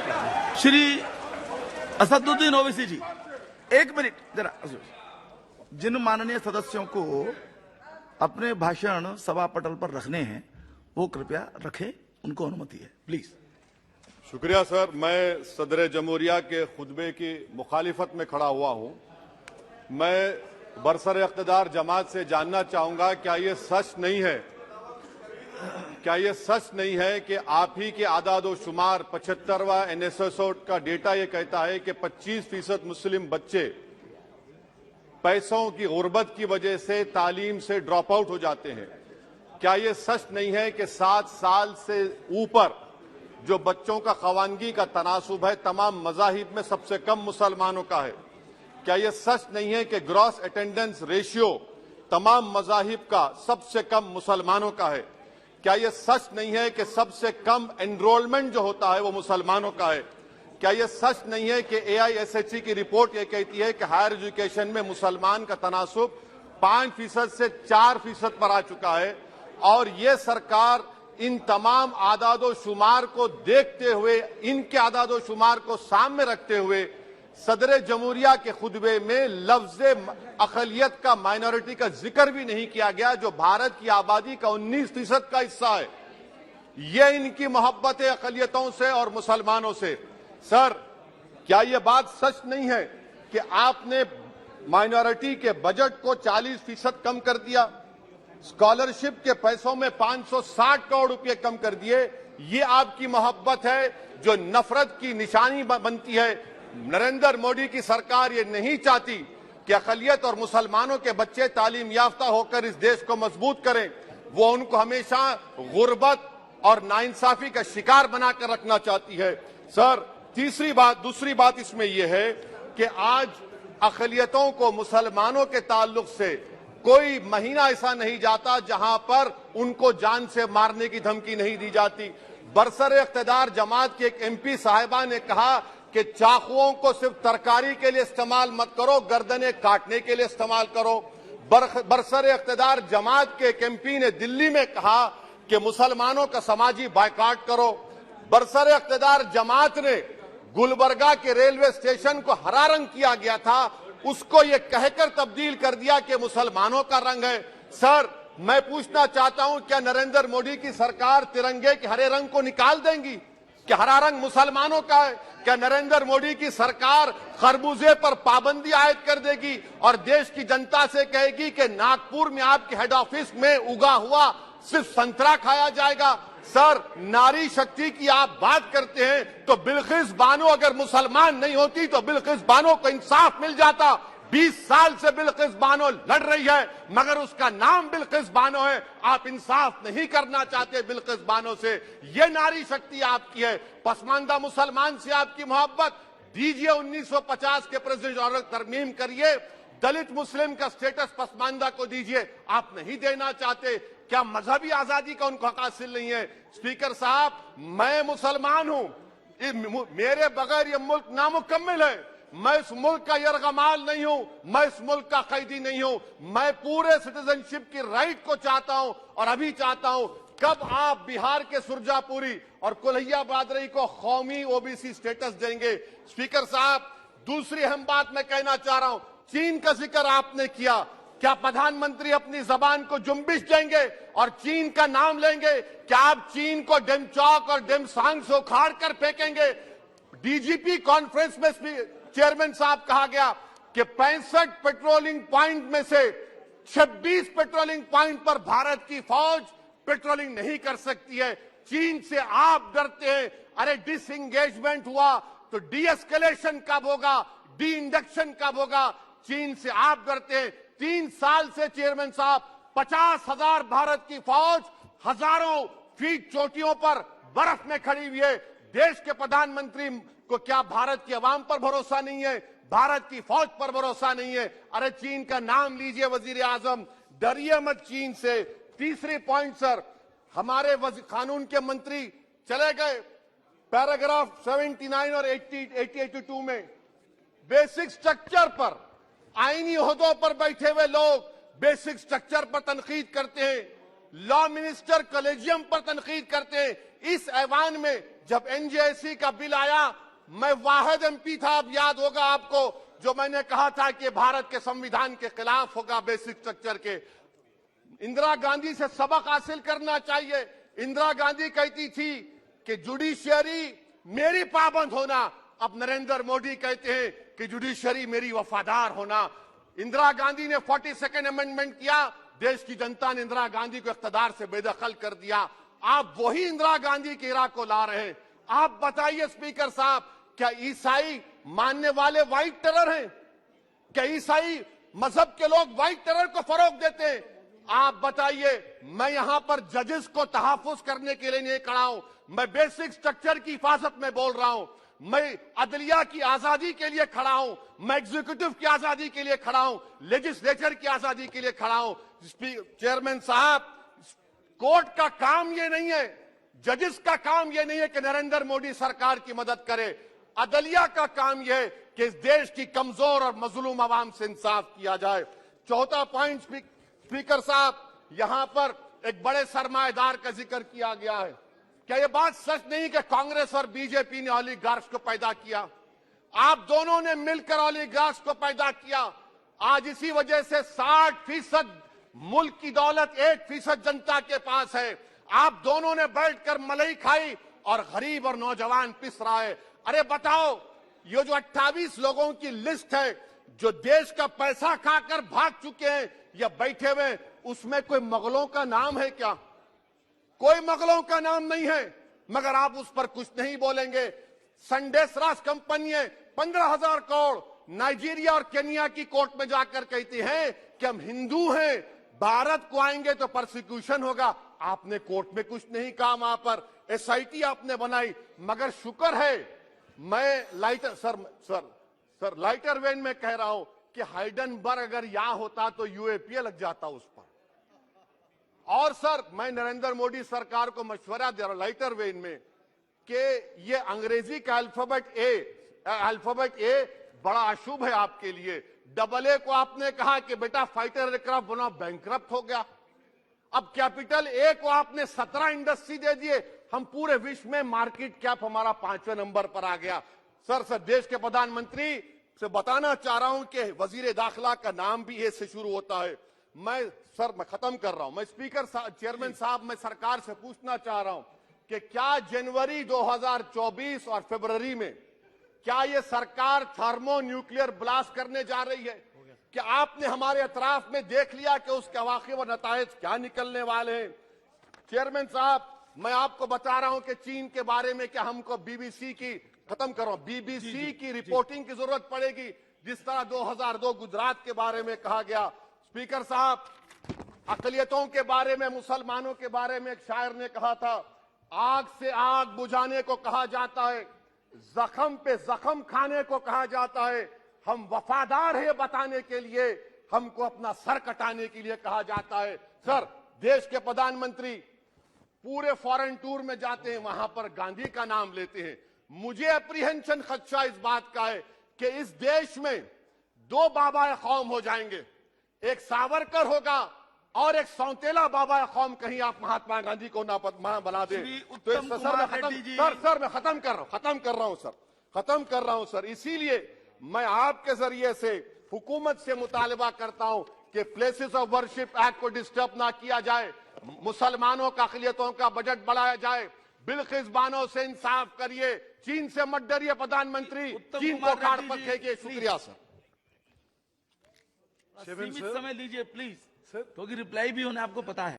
श्री असदुद्दीन ओवैसी जी, एक मिनट जरा। जिन माननीय सदस्यों को अपने भाषण सभा पटल पर रखने हैं वो कृपया रखें, उनको अनुमति है, प्लीज। शुक्रिया सर। मैं सदर जमहूरिया के खुतबे की मुखालिफत में खड़ा हुआ हूं। मैं बरसर इख्तिदार जमात से जानना चाहूंगा, क्या ये सच नहीं है कि आप ही के आदादो शुमार 75वां NSSO का डेटा ये कहता है कि 25% मुस्लिम बच्चे पैसों की गुर्बत की वजह से तालीम से ड्रॉप आउट हो जाते हैं। क्या ये सच नहीं है कि 7 साल से ऊपर जो बच्चों का खवानगी का तनासुब है तमाम मज़ाहिब में सबसे कम मुसलमानों का है? क्या ये सच नहीं है कि ग्रॉस अटेंडेंस रेशियो तमाम मज़ाहिब का सबसे कम मुसलमानों का है? क्या ये सच नहीं है कि सबसे कम एनरोलमेंट जो होता है वो मुसलमानों का है? क्या ये सच नहीं है कि AISHE की रिपोर्ट ये कहती है कि हायर एजुकेशन में मुसलमान का तनासुब 5% से 4% पर आ चुका है? और ये सरकार इन तमाम आदादो शुमार को देखते हुए, इनके आदादो शुमार को सामने रखते हुए सदर जमहूरिया के खुतबे में लफ्ज अकलियत का, माइनॉरिटी का जिक्र भी नहीं किया गया, जो भारत की आबादी का 19% का हिस्सा है। ये इनकी मोहब्बत है अकलियतों से और मुसलमानों से। सर, क्या यह बात सच नहीं है कि आपने माइनॉरिटी के बजट को 40% कम कर दिया, स्कॉलरशिप के पैसों में 560 करोड़ रुपए कम कर दिए? ये आपकी मोहब्बत है जो नफरत की निशानी बनती है। नरेंद्र मोदी की सरकार ये नहीं चाहती कि अकलियत और मुसलमानों के बच्चे तालीम याफ्ता होकर इस देश को मजबूत करें। वो उनको हमेशा गुर्बत और नाइंसाफी का शिकार बनाकर रखना चाहती है। सर, दूसरी बात इसमें यह है कि आज अकलियतों को मुसलमानों के ताल्लुक से कोई महीना ऐसा नहीं जाता जहां पर उनको जान से मारने की धमकी नहीं दी जाती। बरसर इख्तिदार जमात के एक MP साहिबा ने कहा कि चाकुओं को सिर्फ तरकारी के लिए इस्तेमाल मत करो, गर्दनें काटने के लिए इस्तेमाल करो। बरसर इख्तिदार जमात के एक MP ने दिल्ली में कहा कि मुसलमानों का समाजी बायकाट करो। बरसर इख्तिदार जमात ने गुलबर्गा के रेलवे स्टेशन को हरा रंग किया गया था, उसको ये कहकर तब्दील कर दिया कि मुसलमानों का रंग है। सर, मैं पूछना चाहता हूं, क्या नरेंद्र मोदी की सरकार तिरंगे के हरे रंग को निकाल देंगी? क्या हरा रंग मुसलमानों का है? क्या नरेंद्र मोदी की सरकार खरबूजे पर पाबंदी आयद कर देगी और देश की जनता से कहेगी कि नागपुर में आपके हेड ऑफिस में उगा हुआ सिर्फ संतरा खाया जाएगा? सर, नारी शक्ति की आप बात करते हैं तो बिल्किस बानो अगर मुसलमान नहीं होती तो बिल्किस बानो को इंसाफ मिल जाता। 20 साल से बिल्किस बानो लड़ रही है, मगर उसका नाम बिल्किस बानो है। आप इंसाफ नहीं करना चाहते बिल्किस बानो से। ये नारी शक्ति आपकी है। पसमानदा मुसलमान से आपकी मोहब्बत, दीजिए 1950 के प्रेसिडेंट ऑर्डर तरमीम करिए, दलित मुस्लिम का स्टेटस पसमानदा को दीजिए। आप नहीं देना चाहते। क्या मजहबी आजादी का उनको हक हासिल नहीं है? स्पीकर साहब, मैं मुसलमान हूं, मेरे बगैर ये मुल्क नामुकम्मिल है। मैं इस मुल्क का यरगमाल नहीं हूं, मैं इस मुल्क का कैदी नहीं हूं। मैं पूरे सिटीजनशिप की राइट को चाहता हूं और अभी चाहता हूं। कब आप बिहार के सुरजापुरी और कोल्हिया बादरी को कौमी OBC स्टेटस देंगे? स्पीकर साहब, दूसरी अहम बात मैं कहना चाह रहा हूं, चीन का जिक्र आपने किया। क्या प्रधानमंत्री अपनी जबान को जुम्बिश देंगे और चीन का नाम लेंगे? क्या आप चीन को डेमचौक और डेमसांग से उखाड़ कर फेंकेंगे? DGP कॉन्फ्रेंस में चेयरमैन साहब कहा गया कि 65 पेट्रोलिंग पॉइंट में से 26 पेट्रोलिंग पॉइंट पर भारत की फौज पेट्रोलिंग नहीं कर सकती है। चीन से आप डरते हैं। अरे, डिसएंगेजमेंट हुआ तो डी-एस्केलेशन कब होगा? डी इंडक्शन कब होगा? चीन से आप डरते हैं। 3 साल से चेयरमैन साहब 50,000 भारत की फौज हजारों फीट चोटियों पर बर्फ में खड़ी हुई है। देश के प्रधानमंत्री को क्या भारत की आवाम पर भरोसा नहीं है? भारत की फौज पर भरोसा नहीं है? अरे, चीन का नाम लीजिए वजीर आजम, डरिए मत चीन से। तीसरी पॉइंट सर, हमारे कानून के मंत्री चले गए। पैराग्राफ 79 और 82 में बेसिक स्ट्रक्चर पर, आईनी ओहदों पर बैठे हुए लोग बेसिक स्ट्रक्चर पर तनकीद करते हैं। लॉ मिनिस्टर कॉलेजियम पर तनकीद करते हैं। इस ऐवान में जब एनजेसी का बिल आया, मैं वाहिद एमपी था, अब याद होगा आपको, जो मैंने कहा था कि भारत के संविधान के खिलाफ होगा, बेसिक स्ट्रक्चर के। इंदिरा गांधी से सबक हासिल करना चाहिए। इंदिरा गांधी कहती थी कि जुडिशियरी मेरी पाबंद होना, अब नरेंद्र मोदी कहते हैं कि जुडिशियरी मेरी वफादार होना। इंदिरा गांधी ने 42nd अमेंडमेंट किया, देश की जनता ने इंदिरा गांधी को इख्तियार से बेदखल कर दिया। आप वही इंदिरा गांधी के इराक को ला रहे हैं। आप बताइए स्पीकर साहब, क्या ईसाई मानने वाले व्हाइट टेरर हैं? क्या ईसाई मजहब के लोग व्हाइट टेरर को फरोग देते हैं? आप बताइए। मैं यहां पर जजेस को तहफुज करने के लिए नहीं खड़ा हूं, मैं बेसिक स्ट्रक्चर की हिफाजत में बोल रहा हूं। मैं अदलिया की आजादी के लिए खड़ा हूं, मैं एग्जीक्यूटिव की आजादी के लिए खड़ा हूं, लेजिस्लेचर की आजादी के लिए खड़ा हूं। चेयरमैन साहब, कोर्ट का काम ये नहीं है, जजेस का काम ये नहीं है कि नरेंद्र मोदी सरकार की मदद करे। अदलिया का काम यह है कि इस देश की कमजोर और मजलूम आवाम से इंसाफ किया जाए। चौथा पॉइंट स्पीकर साहब, यहां पर एक बड़े सरमाएदार का जिक्र किया गया है। क्या यह बात सच नहीं कि कांग्रेस और बीजेपी ने ओलिगार्क्स को पैदा किया? आप दोनों ने मिलकर ओलिगार्क्स को पैदा किया। आज इसी वजह से 60% मुल्क की दौलत 1% जनता के पास है। आप दोनों ने बैठकर मलाई खाई और गरीब और नौजवान पिस रहा है। अरे बताओ, ये जो 28 लोगों की लिस्ट है जो देश का पैसा खाकर भाग चुके हैं या बैठे हुए, उसमें कोई मुगलों का नाम है क्या? कोई मुगलों का नाम नहीं है, मगर आप उस पर कुछ नहीं बोलेंगे। संडेसरास कंपनी है, 15,000 करोड़ नाइजीरिया और केनिया की कोर्ट में जाकर कहती हैं कि हम हिंदू हैं, भारत को आएंगे तो प्रोसिक्यूशन होगा। आपने कोर्ट में कुछ नहीं कहा, वहां पर एसआईटी आपने बनाई। मगर शुक्र है, मैं लाइटर वेन में कह रहा हूं कि हाइडनबर्ग अगर यहां होता तो यूएपीए लग जाता उस पर। और सर, मैं नरेंद्र मोदी सरकार को मशवरा दे रहा हूं लाइटर वेन में कि ये अंग्रेजी का अल्फाबेट ए बड़ा अशुभ है आपके लिए। डबल ए को आपने कहा कि बेटा फाइटर एयरक्राफ्ट बनाओ, बैंकरप्ट हो गया। अब कैपिटल ए को आपने 17 इंडस्ट्री दे दिए, हम पूरे विश्व में मार्केट कैप हमारा 5वें नंबर पर आ गया। सर, देश के प्रधानमंत्री से बताना चाह रहा हूं कि वजीर दाखिला का नाम भी ए से शुरू होता है। मैं खत्म कर रहा हूं। मैं स्पीकर चेयरमैन साहब, मैं सरकार से पूछना चाह रहा हूं कि क्या जनवरी 2024 और फरवरी में क्या ये सरकार थर्मो न्यूक्लियर ब्लास्ट करने जा रही है? क्या आपने हमारे अतराफ में देख लिया कि उसके अवाक़िब और नताइज क्या निकलने वाले हैं? चेयरमैन साहब, मैं आपको बता रहा हूं कि चीन के बारे में क्या हमको बीबीसी की की रिपोर्टिंग की जरूरत पड़ेगी, जिस तरह 2002 गुजरात के बारे में कहा गया। स्पीकर साहब, अकलियतों के बारे में, मुसलमानों के बारे में एक शायर ने कहा था, आग से आग बुझाने को कहा जाता है, जख्म पे जख्म खाने को कहा जाता है। हम वफादार है बताने के लिए, हमको अपना सर कटाने के लिए कहा जाता है। सर, देश के प्रधानमंत्री पूरे फॉरेन टूर में जाते हैं, वहां पर गांधी का नाम लेते हैं। मुझे अप्रीहेंशन, खदशा इस बात का है कि इस देश में 2 बाबा कौम हो जाएंगे, एक सावरकर होगा और एक सौतेला बाबा कौम। कहीं आप महात्मा गांधी को ना बना दे तो सर मैं खत्म कर रहा हूं सर। इसीलिए मैं आपके जरिए से हुकूमत से मुतालबा करता हूं कि प्लेसेस ऑफ वर्शिप एक्ट को डिस्टर्ब ना किया जाए, मुसलमानों का अक़लियतों का बजट बढ़ाया जाए, बिल्किस बानो से इंसाफ करिए, चीन से मत डरिए प्रधानमंत्री, चीन को काट पर फेंकिए। शुक्रिया सर। सीमित समय लीजिए प्लीज, क्योंकि रिप्लाई भी होने आपको पता है।